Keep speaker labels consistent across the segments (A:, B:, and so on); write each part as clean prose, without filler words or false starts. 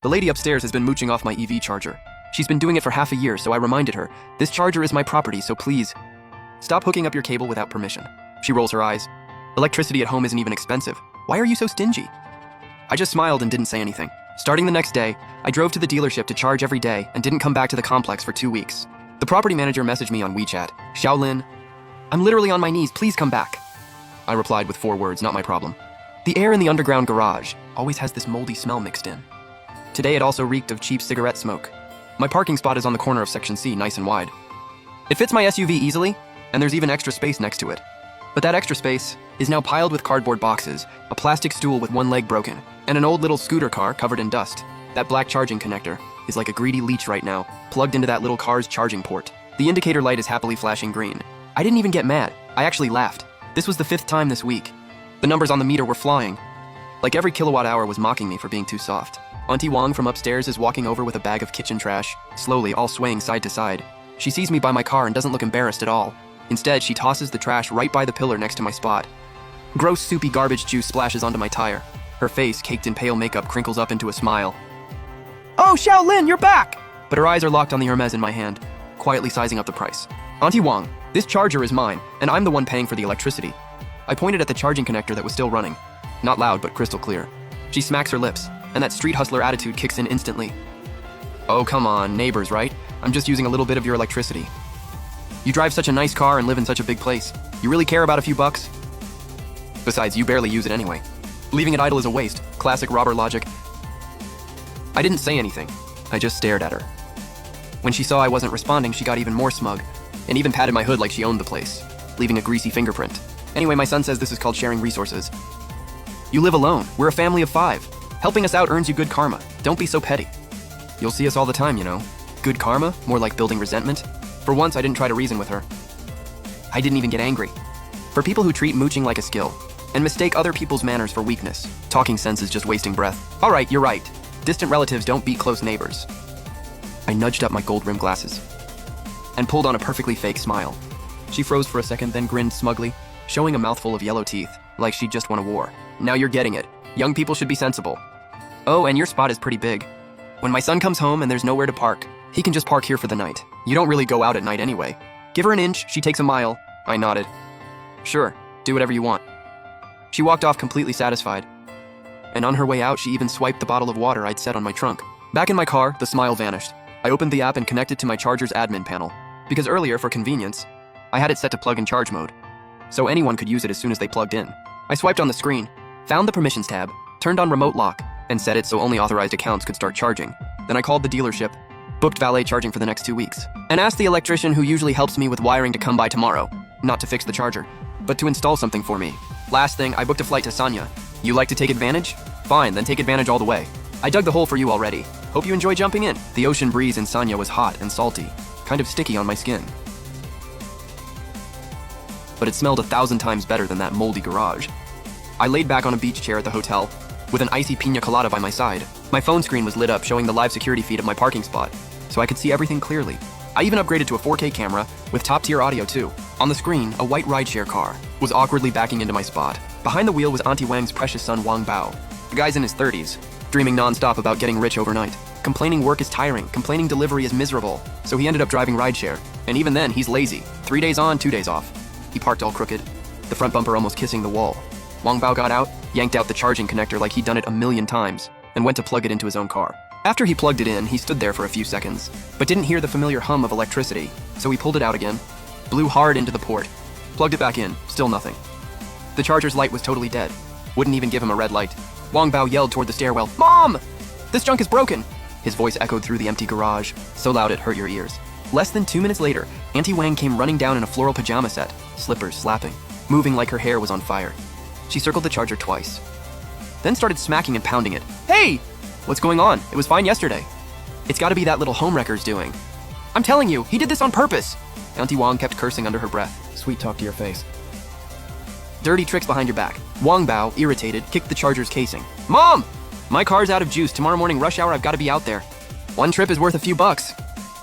A: The lady upstairs has been mooching off my EV charger. She's been doing it for half a year, so I reminded her, this charger is my property, so please, stop hooking up your cable without permission. She rolls her eyes. Electricity at home isn't even expensive. Why are you so stingy? I just smiled and didn't say anything. Starting the next day, I drove to the dealership to charge every day and didn't come back to the complex for 2 weeks. The property manager messaged me on WeChat, Xiaolin, I'm literally on my knees, please come back. I replied with 4 words, not my problem. The air in the underground garage always has this moldy smell mixed in. Today it also reeked of cheap cigarette smoke. My parking spot is on the corner of Section C, nice and wide. It fits my SUV easily, and there's even extra space next to it. But that extra space is now piled with cardboard boxes, a plastic stool with one leg broken, and an old little scooter car covered in dust. That black charging connector is like a greedy leech right now, plugged into that little car's charging port. The indicator light is happily flashing green. I didn't even get mad. I actually laughed. This was the 5th time this week. The numbers on the meter were flying. Like every kilowatt hour was mocking me for being too soft. Auntie Wang from upstairs is walking over with a bag of kitchen trash, slowly, all swaying side to side. She sees me by my car and doesn't look embarrassed at all. Instead, she tosses the trash right by the pillar next to my spot. Gross, soupy garbage juice splashes onto my tire. Her face, caked in pale makeup, crinkles up into a smile. Oh, Xiaolin, you're back! But her eyes are locked on the Hermes in my hand, quietly sizing up the price. Auntie Wang, this charger is mine, and I'm the one paying for the electricity. I pointed at the charging connector that was still running. Not loud, but crystal clear. She smacks her lips, and that street hustler attitude kicks in instantly. Oh, come on, neighbors, right? I'm just using a little bit of your electricity. You drive such a nice car and live in such a big place. You really care about a few bucks? Besides, you barely use it anyway. Leaving it idle is a waste. Classic robber logic. I didn't say anything. I just stared at her. When she saw I wasn't responding, she got even more smug, and even patted my hood like she owned the place, leaving a greasy fingerprint. Anyway, my son says this is called sharing resources. You live alone. We're a family of 5. Helping us out earns you good karma. Don't be so petty. You'll see us all the time, you know. Good karma? More like building resentment. For once, I didn't try to reason with her. I didn't even get angry. For people who treat mooching like a skill, and mistake other people's manners for weakness, talking sense is just wasting breath. All right, you're right. Distant relatives don't beat close neighbors. I nudged up my gold-rimmed glasses and pulled on a perfectly fake smile. She froze for a second, then grinned smugly, showing a mouthful of yellow teeth, like she'd just won a war. Now you're getting it. Young people should be sensible. Oh, and your spot is pretty big. When my son comes home and there's nowhere to park, he can just park here for the night. You don't really go out at night anyway. Give her an inch, she takes a mile. I nodded. Sure, do whatever you want. She walked off completely satisfied. And on her way out, she even swiped the bottle of water I'd set on my trunk. Back in my car, the smile vanished. I opened the app and connected to my charger's admin panel. Because earlier, for convenience, I had it set to plug and charge mode, so anyone could use it as soon as they plugged in. I swiped on the screen, found the permissions tab, turned on remote lock, and set it so only authorized accounts could start charging. Then I called the dealership, booked valet charging for the next 2 weeks, and asked the electrician who usually helps me with wiring to come by tomorrow, not to fix the charger, but to install something for me. Last thing, I booked a flight to Sanya. You like to take advantage? Fine, then take advantage all the way. I dug the hole for you already. Hope you enjoy jumping in. The ocean breeze in Sanya was hot and salty, kind of sticky on my skin. But it smelled 1,000 times better than that moldy garage. I laid back on a beach chair at the hotel, with an icy pina colada by my side. My phone screen was lit up, showing the live security feed of my parking spot, so I could see everything clearly. I even upgraded to a 4K camera, with top-tier audio too. On the screen, a white rideshare car was awkwardly backing into my spot. Behind the wheel was Auntie Wang's precious son Wang Bao. The guy's in his 30s, dreaming non-stop about getting rich overnight. Complaining work is tiring, complaining delivery is miserable, so he ended up driving rideshare. And even then, he's lazy. 3 days on, 2 days off. He parked all crooked, the front bumper almost kissing the wall. Wang Bao got out, yanked out the charging connector like he'd done it 1,000,000 times, and went to plug it into his own car. After he plugged it in, he stood there for a few seconds, but didn't hear the familiar hum of electricity, so he pulled it out again, blew hard into the port, plugged it back in, still nothing. The charger's light was totally dead, wouldn't even give him a red light. Wang Bao yelled toward the stairwell, "Mom! This junk is broken!" His voice echoed through the empty garage, so loud it hurt your ears. Less than 2 minutes later, Auntie Wang came running down in a floral pajama set, slippers slapping, moving like her hair was on fire. She circled the charger twice, then started smacking and pounding it. Hey! What's going on? It was fine yesterday. It's gotta be that little homewrecker's doing. I'm telling you, he did this on purpose! Auntie Wang kept cursing under her breath. Sweet talk to your face. Dirty tricks behind your back. Wang Bao, irritated, kicked the charger's casing. Mom! My car's out of juice. Tomorrow morning rush hour, I've gotta be out there. One trip is worth a few bucks.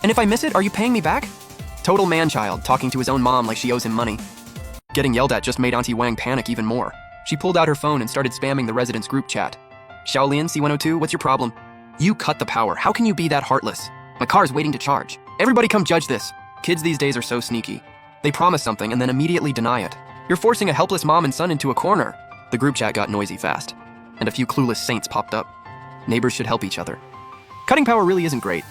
A: And if I miss it, are you paying me back? Total man-child, talking to his own mom like she owes him money. Getting yelled at just made Auntie Wang panic even more. She pulled out her phone and started spamming the residents' group chat. Xiaolin, C102, what's your problem? You cut the power. How can you be that heartless? My car is waiting to charge. Everybody come judge this. Kids these days are so sneaky. They promise something and then immediately deny it. You're forcing a helpless mom and son into a corner. The group chat got noisy fast, and a few clueless saints popped up. Neighbors should help each other. Cutting power really isn't great.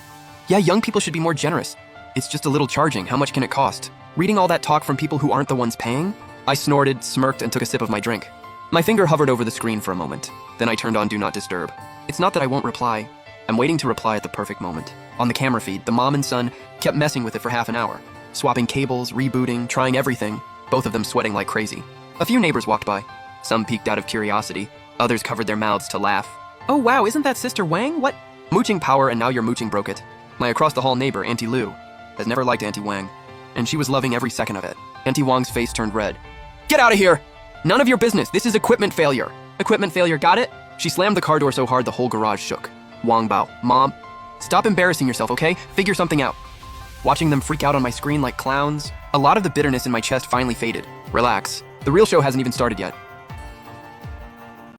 A: Yeah, young people should be more generous. It's just a little charging. How much can it cost? Reading all that talk from people who aren't the ones paying? I snorted, smirked, and took a sip of my drink. My finger hovered over the screen for a moment. Then I turned on Do Not Disturb. It's not that I won't reply. I'm waiting to reply at the perfect moment. On the camera feed, the mom and son kept messing with it for half an hour. Swapping cables, rebooting, trying everything. Both of them sweating like crazy. A few neighbors walked by. Some peeked out of curiosity. Others covered their mouths to laugh. Oh wow, isn't that Sister Wang? What? Mooching power and now your mooching broke it. My across-the-hall neighbor, Auntie Lu, has never liked Auntie Wang. And she was loving every second of it. Auntie Wang's face turned red. Get out of here! None of your business. This is equipment failure. Equipment failure, got it? She slammed the car door so hard the whole garage shook. Wang Bao, Mom, stop embarrassing yourself, okay? Figure something out. Watching them freak out on my screen like clowns, a lot of the bitterness in my chest finally faded. Relax. The real show hasn't even started yet.